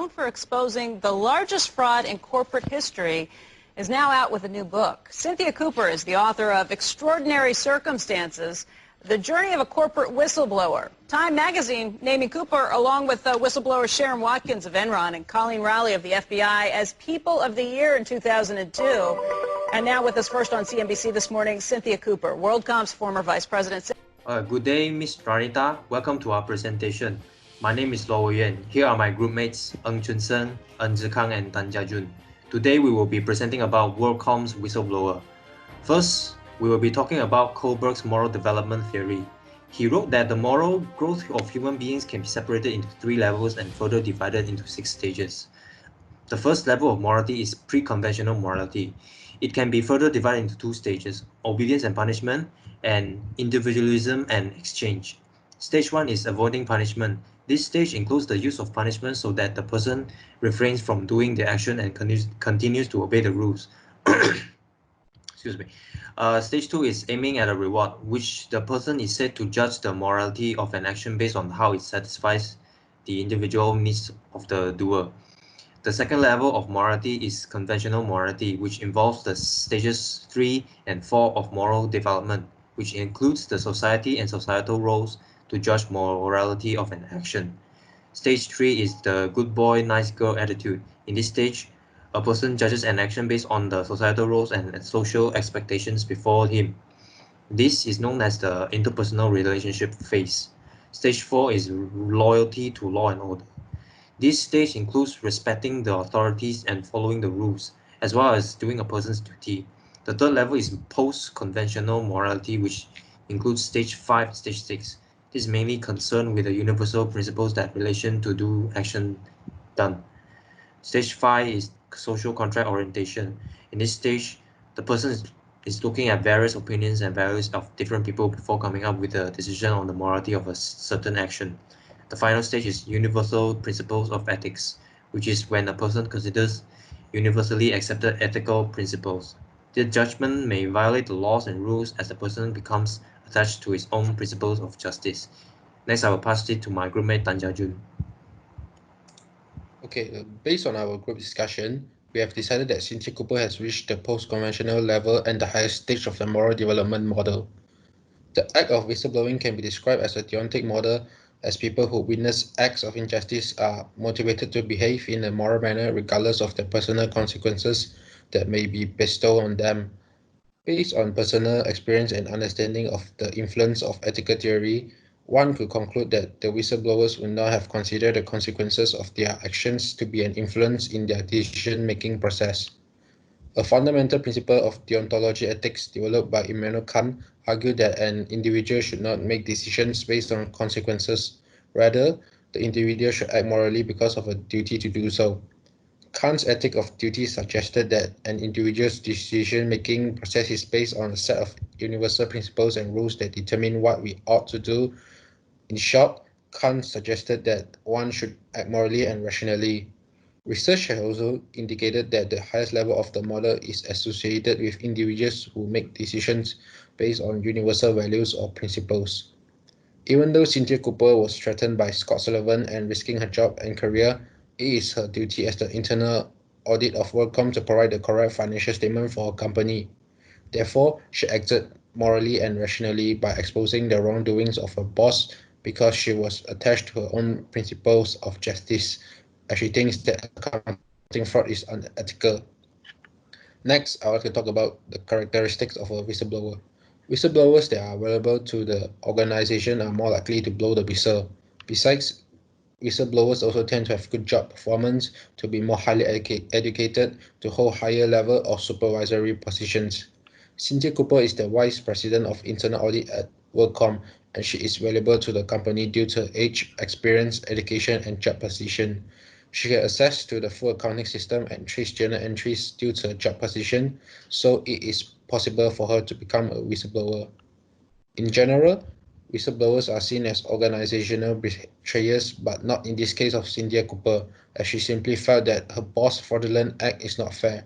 known for exposing the largest fraud in corporate history, is now out with a new book. Cynthia Cooper is the author of Extraordinary Circumstances, The Journey of a Corporate Whistleblower. Time magazine naming Cooper, along with whistleblower Sharon Watkins of Enron and Colleen Rowley of the FBI, as People of the Year in 2002. And now with us first on CNBC this morning, Cynthia Cooper, WorldCom's former vice president. Good day, Ms. Pranita. Welcome to our presentation. My name is Loh Wei Yuan. Here are my group mates, Chun Shen, Zi Kang, and Jia Jun. Today we will be presenting about WorldCom's Whistleblower. First, we will be talking about Kohlberg's moral development theory. He wrote that the moral growth of human beings can be separated into 3 levels and further divided into 6 stages. The first level of morality is pre-conventional morality. It can be further divided into 2 stages, obedience and punishment, and individualism and exchange. Stage 1 is avoiding punishment. This stage includes the use of punishment so that the person refrains from doing the action and continues to obey the rules. Excuse me. Stage 2 is aiming at a reward, which the person is said to judge the morality of an action based on how it satisfies the individual needs of the doer. The second level of morality is conventional morality, which involves the stages 3 and 4 of moral development, which includes the society and societal roles to judge morality of an action. Stage 3 is the good boy, nice girl attitude. In this stage, a person judges an action based on the societal roles and social expectations before him. This is known as the interpersonal relationship phase. Stage 4 is loyalty to law and order. This stage includes respecting the authorities and following the rules, as well as doing a person's duty. The third level is post-conventional morality, which includes stage 5 and stage 6. This is mainly concerned with the universal principles that relation to do action done. Stage 5 is social contract orientation. In this stage, the person is looking at various opinions and values of different people before coming up with a decision on the morality of a certain action. The final stage is universal principles of ethics, which is when a person considers universally accepted ethical principles. The judgment may violate the laws and rules as the person becomes attached to his own principles of justice. Next, I will pass it to my groupmate Jia Jun. Okay, based on our group discussion, we have decided that Cynthia Cooper has reached the post-conventional level and the highest stage of the moral development model. The act of whistleblowing can be described as a deontic model, as people who witness acts of injustice are motivated to behave in a moral manner regardless of the personal consequences that may be bestowed on them. Based on personal experience and understanding of the influence of ethical theory, one could conclude that the whistleblowers would not have considered the consequences of their actions to be an influence in their decision-making process. A fundamental principle of deontology ethics developed by Immanuel Kant argued that an individual should not make decisions based on consequences. Rather, the individual should act morally because of a duty to do so. Kant's ethic of duty suggested that an individual's decision-making process is based on a set of universal principles and rules that determine what we ought to do. In short, Kant suggested that one should act morally and rationally. Research has also indicated that the highest level of the model is associated with individuals who make decisions based on universal values or principles. Even though Cynthia Cooper was threatened by Scott Sullivan and risking her job and career, it is her duty as the internal audit of WorldCom to provide the correct financial statement for her company. Therefore, she acted morally and rationally by exposing the wrongdoings of her boss because she was attached to her own principles of justice, as she thinks that accounting fraud is unethical. Next, I want to talk about the characteristics of a whistleblower. Whistleblowers that are available to the organization are more likely to blow the whistle. Besides, whistleblowers also tend to have good job performance, to be more highly educated, to hold higher level of supervisory positions. Cynthia Cooper is the Vice President of Internal Audit at WorldCom, and she is valuable to the company due to her age, experience, education, and job position. She can access to the full accounting system and trace journal entries due to her job position, so it is possible for her to become a whistleblower. In general, whistleblowers are seen as organizational betrayers, but not in this case of Cynthia Cooper, as she simply felt that her boss' fraudulent act is not fair.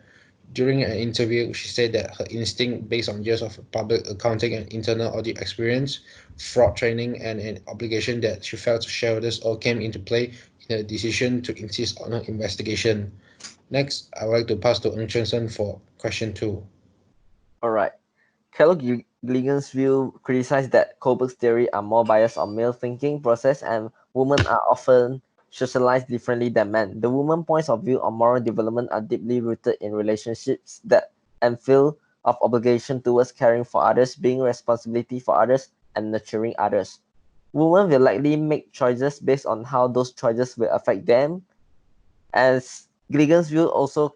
During an interview, she said that her instinct, based on years of public accounting and internal audit experience, fraud training, and an obligation that she felt to shareholders all came into play her decision to insist on an investigation. Next, I would like to pass to Chun Shen for question 2. Alright. Carol Gilligan's view criticized that Kohlberg's theory are more biased on male thinking process and women are often socialized differently than men. The woman's points of view on moral development are deeply rooted in relationships that and feel of obligation towards caring for others, being responsibility for others, and nurturing others. Women will likely make choices based on how those choices will affect them. As Gilligan's view also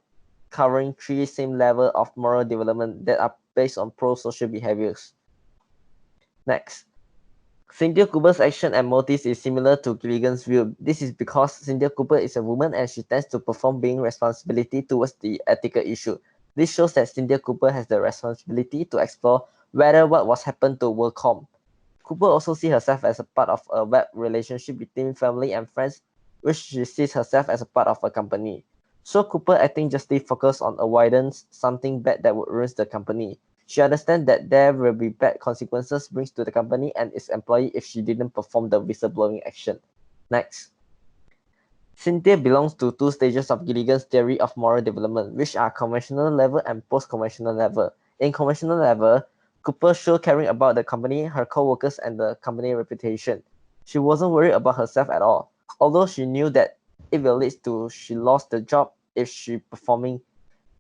covering 3 same levels of moral development that are based on pro-social behaviors. Next. Cynthia Cooper's action and motives is similar to Gilligan's view. This is because Cynthia Cooper is a woman and she tends to perform being responsibility towards the ethical issue. This shows that Cynthia Cooper has the responsibility to explore whether what was happened to WorldCom. Cooper also sees herself as a part of a web relationship between family and friends, which she sees herself as a part of a company. So Cooper acting justly focused on avoidance, something bad that would ruin the company. She understands that there will be bad consequences brings to the company and its employee if she didn't perform the whistleblowing action. Next. Cynthia belongs to 2 stages of Gilligan's theory of moral development, which are conventional level and post-conventional level. In conventional level, Cooper showed caring about the company, her co-workers, and the company reputation. She wasn't worried about herself at all, although she knew that it will lead to she lost the job if she performing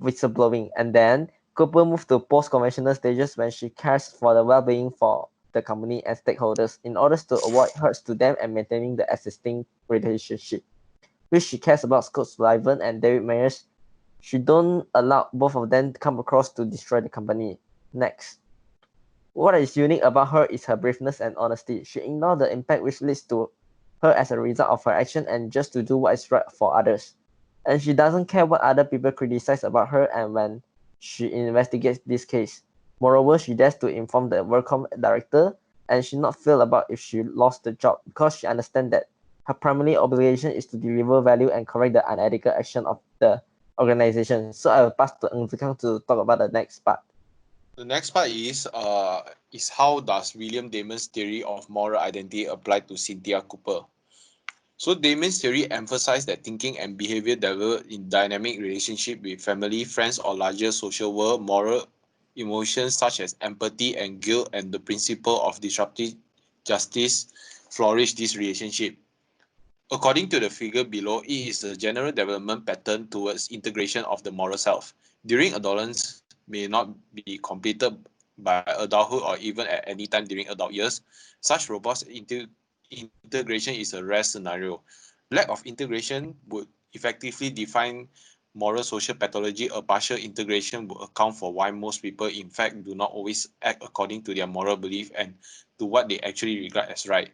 whistleblowing. And then Cooper moved to post-conventional stages when she cares for the well-being for the company and stakeholders in order to avoid hurts to them and maintaining the existing relationship, which she cares about Scott Sullivan and David Mayers. She don't allow both of them to come across to destroy the company. Next. What is unique about her is her braveness and honesty. She ignores the impact which leads to her as a result of her action and just to do what is right for others. And she doesn't care what other people criticize about her and when she investigates this case. Moreover, she dares to inform the WorldCom director and she not feel about if she lost the job because she understands that her primary obligation is to deliver value and correct the unethical action of the organization. So I will pass to Zi Kang to talk about the next part. The next part is how does William Damon's theory of moral identity apply to Cynthia Cooper? So Damon's theory emphasized that thinking and behavior develop in dynamic relationship with family, friends, or larger social world. Moral emotions such as empathy and guilt and the principle of disruptive justice flourish this relationship. According to the figure below, it is a general development pattern towards integration of the moral self. During adolescence may not be completed by adulthood or even at any time during adult years. Such robust integration is a rare scenario. Lack of integration would effectively define moral social pathology. A partial integration would account for why most people in fact do not always act according to their moral belief and to what they actually regard as right.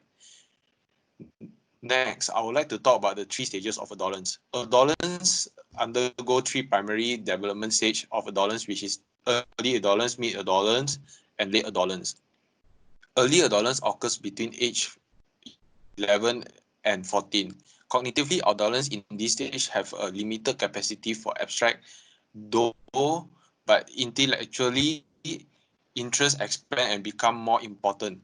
Next, I would like to talk about the 3 stages of adolescence. Adolescents undergo 3 primary development stages of adolescence, which is early adolescence, mid-adolescence, and late adolescence. Early adolescence occurs between age 11 and 14. Cognitively, adolescents in this stage have a limited capacity for abstract, but intellectually, interests expand and become more important.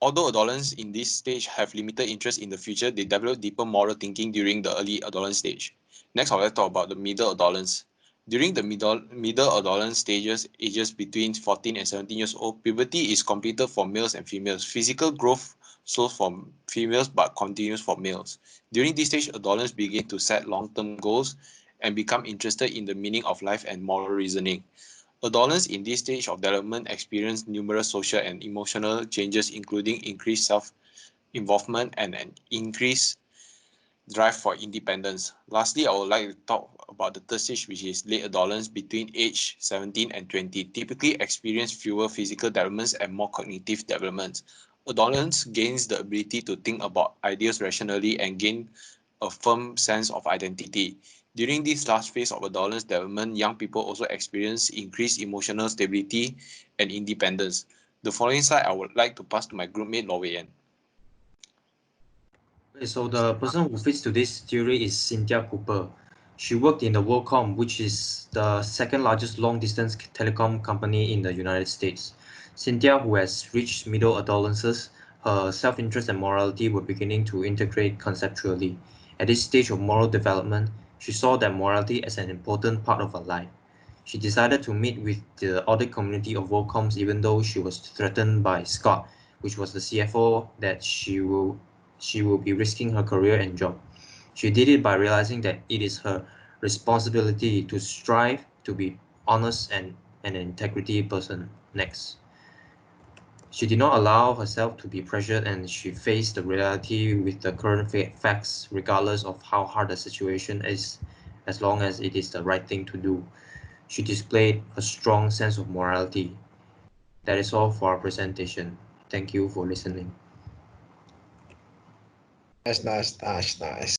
Although adolescents in this stage have limited interest in the future, they develop deeper moral thinking during the early adolescent stage. Next, I will talk about the middle adolescence. During the middle adolescent stages, ages between 14 and 17 years old, puberty is completed for males and females. Physical growth slows for females but continues for males. During this stage, adolescents begin to set long-term goals and become interested in the meaning of life and moral reasoning. Adolescents in this stage of development experience numerous social and emotional changes, including increased self-involvement and an increased drive for independence. Lastly, I would like to talk about the third stage, which is late adolescence between age 17 and 20. Typically experience fewer physical developments and more cognitive developments. Adolescence gains the ability to think about ideas rationally and gain a firm sense of identity. During this last phase of adolescence development, young people also experience increased emotional stability and independence. The following slide I would like to pass to my groupmate Loh Wei Yuan. Okay, so the person who fits to this theory is Cynthia Cooper. She worked in the WorldCom, which is the second largest long-distance telecom company in the United States. Cynthia, who has reached middle adolescence, her self-interest and morality were beginning to integrate conceptually. At this stage of moral development, she saw that morality as an important part of her life. She decided to meet with the audit community of WorldCom's even though she was threatened by Scott, which was the CFO, that she will be risking her career and job. She did it by realizing that it is her responsibility to strive to be honest and an integrity person next. She did not allow herself to be pressured, and she faced the reality with the current facts regardless of how hard the situation is, as long as it is the right thing to do. She displayed a strong sense of morality. That is all for our presentation. Thank you for listening. Nice.